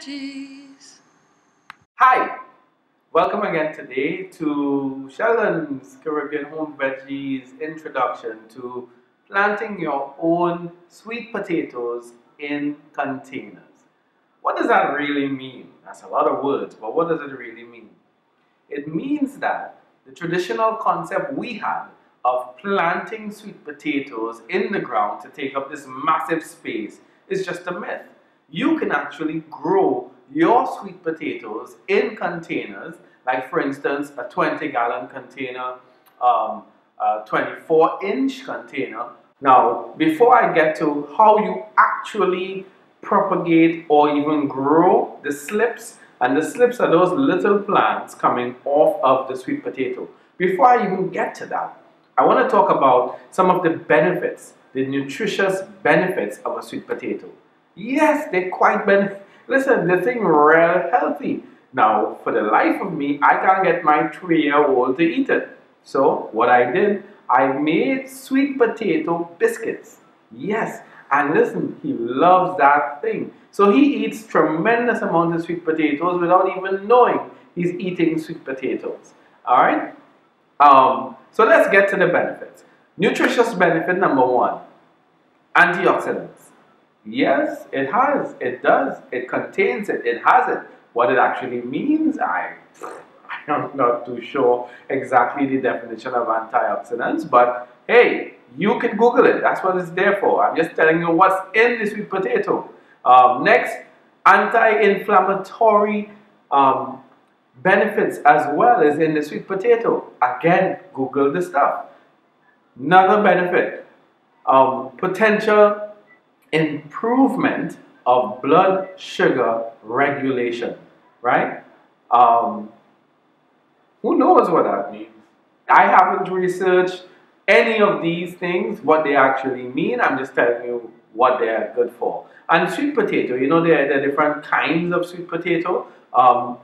Veggies. Hi, welcome again today to Sheldon's Caribbean Home Veggies introduction to planting your own sweet potatoes in containers. What does that really mean? That's a lot of words, but what does it really mean? It means that the traditional concept we had of planting sweet potatoes in the ground to take up this massive space is just a myth. You can actually grow your sweet potatoes in containers, like for instance a 20-gallon container, a 24-inch container. Now, before I get to how you actually propagate or even grow the slips, and the slips are those little plants coming off of the sweet potato. Before I even get to that, I want to talk about some of the benefits, the nutritious benefits of a sweet potato. Yes, they're quite listen, the thing real healthy. Now, for the life of me, I can't get my 3-year-old to eat it. So, what I did, I made sweet potato biscuits. Yes, and listen, he loves that thing. So he eats tremendous amount of sweet potatoes without even knowing he's eating sweet potatoes. Alright? So let's get to the benefits. Nutritious benefit number 1, antioxidants. Yes, it has, it does, it contains it, it has it. What it actually means, I'm not too sure exactly the definition of antioxidants, but hey, you can Google it. That's what it's there for. I'm just telling you what's in the sweet potato. Next, anti-inflammatory benefits as well as in the sweet potato. Again, Google the stuff. Another benefit, potential improvement of blood sugar regulation, right? Who knows what that means? I haven't researched any of these things, what they actually mean. I'm just telling you what they're good for. And sweet potato, you know, there are different kinds of sweet potato.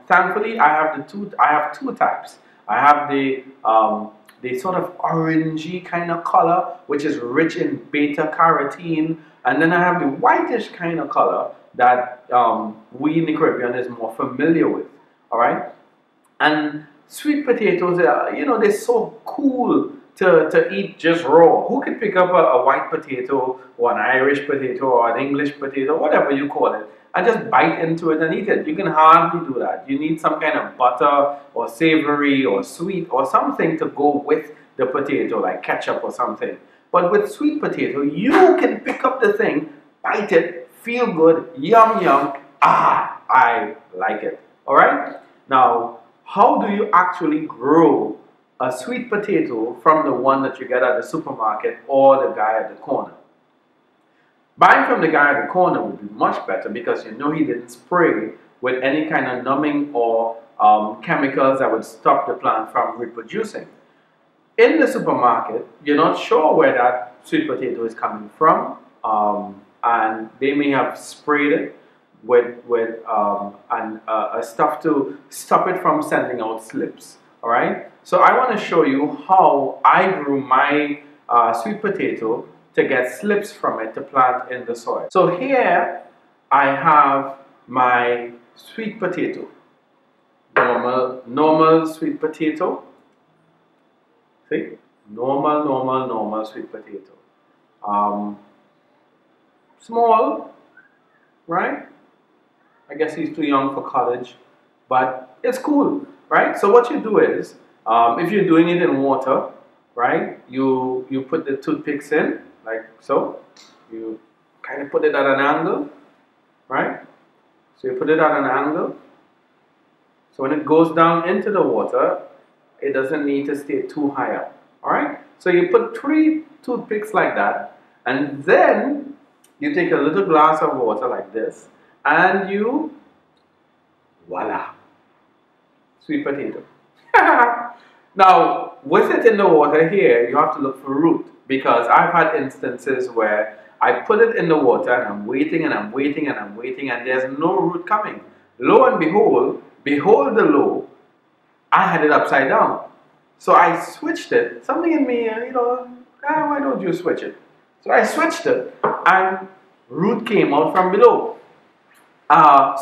Thankfully, I have two types. I have the sort of orangey kind of color, which is rich in beta carotene, and then I have the whitish kind of color that we in the Caribbean is more familiar with. All right, and sweet potatoes, you know, they're so cool to eat just raw. Who can pick up a white potato or an Irish potato or an English potato, whatever you call it, and just bite into it and eat it? You can hardly do that. You need some kind of butter or savory or sweet or something to go with the potato, like ketchup or something. But with sweet potato, you can pick up the thing, bite it, feel good, yum yum, ah, I like it. All right? Now, how do you actually grow a sweet potato from the one that you get at the supermarket or the guy at the corner? Buying from the guy at the corner would be much better because you know he didn't spray with any kind of numbing or chemicals that would stop the plant from reproducing. In the supermarket, you're not sure where that sweet potato is coming from, and they may have sprayed it with stuff to stop it from sending out slips. All right. So I want to show you how I grew my sweet potato to get slips from it to plant in the soil. So here I have my sweet potato, normal sweet potato. See, normal sweet potato. Small, right? I guess he's too young for college, but it's cool, right? So what you do is, if you're doing it in water, right, you put the toothpicks in, like so. You kind of put it at an angle, right? So you put it at an angle. So when it goes down into the water, it doesn't need to stay too high up, all right? So you put 3 toothpicks like that, and then you take a little glass of water like this, and you, voila, sweet potato. Now, with it in the water here, you have to look for root, because I've had instances where I put it in the water and I'm waiting and I'm waiting and I'm waiting and there's no root coming. Lo and behold, behold the lo, I had it upside down. So I switched it. Something in me, you know, why don't you switch it? So I switched it and root came out from below.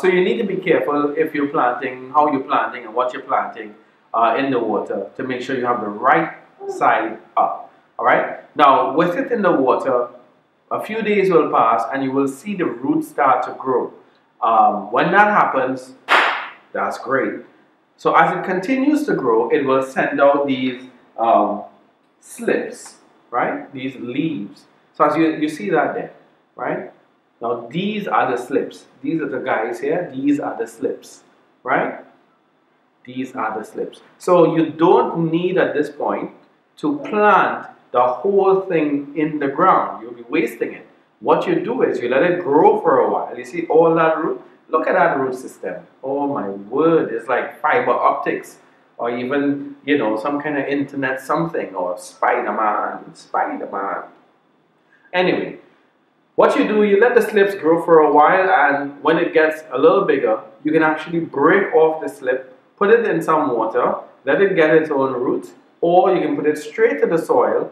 So you need to be careful if you're planting, how you're planting and what you're planting in the water to make sure you have the right side up. All right. Now with it in the water, a few days will pass and you will see the roots start to grow. When that happens, that's great. So as it continues to grow, it will send out these slips, right? These leaves. So as you see that there, right? Now these are the slips. These are the guys here. These are the slips, right? These are the slips. So you don't need at this point to plant the whole thing in the ground. You'll be wasting it. What you do is you let it grow for a while. You see all that root? Look at that root system. Oh my word, it's like fiber optics, or even, you know, some kind of internet something, or Spider-Man. Anyway, what you do, you let the slips grow for a while, and when it gets a little bigger, you can actually break off the slip, put it in some water, let it get its own roots, or you can put it straight to the soil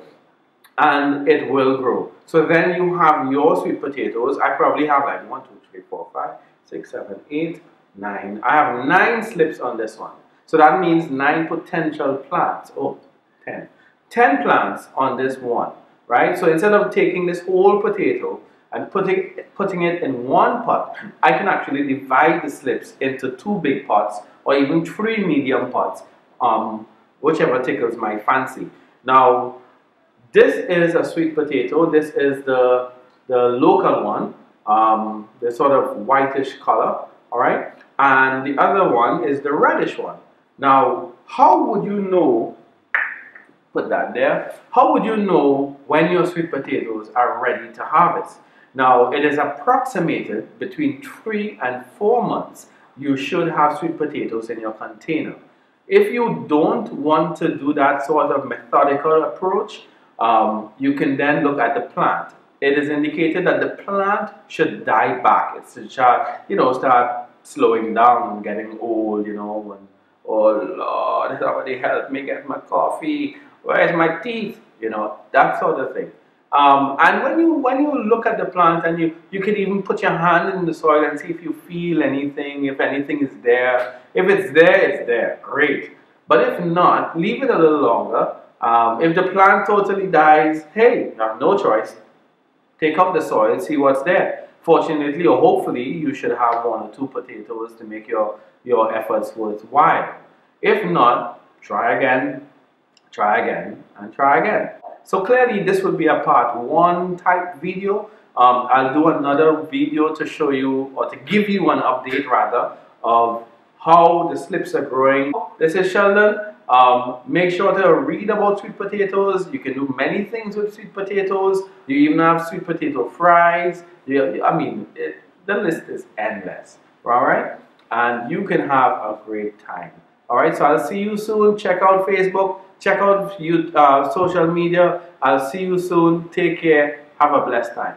and it will grow. So then you have your sweet potatoes. I probably have like 1, 2, 3, 4, 5, 6, 7, 8, 9. I have 9 slips on this one. So that means 9 potential plants. Oh, 10. 10 plants on this one, right? So instead of taking this whole potato and putting it in one pot, I can actually divide the slips into 2 big pots or even 3 medium pots, whichever tickles my fancy. Now, this is a sweet potato. This is the local one, the sort of whitish color, all right? And the other one is the reddish one. Now, how would you know, put that there, how would you know when your sweet potatoes are ready to harvest? Now, it is approximated between 3 and 4 months you should have sweet potatoes in your container. If you don't want to do that sort of methodical approach, you can then look at the plant. It is indicated that the plant should die back. It should start, start slowing down and getting old, when, oh Lord, somebody help me get my coffee. Where's my teeth? That sort of thing. And when you look at the plant, and you can even put your hand in the soil and see if you feel anything, if anything is there. If it's there, great. But if not, leave it a little longer. If the plant totally dies, hey, you have no choice. Take up the soil, see what's there. Fortunately or hopefully, you should have 1 or 2 potatoes to make your efforts worthwhile. If not, try again, and try again. So clearly this will be a part 1 type video. I'll do another video to show you, or to give you an update rather, of how the slips are growing. This is Sheldon. Make sure to read about sweet potatoes. You can do many things with sweet potatoes. You even have sweet potato fries. The list is endless. Alright? And you can have a great time. Alright, so I'll see you soon. Check out Facebook. Check out social media. I'll see you soon. Take care. Have a blessed time.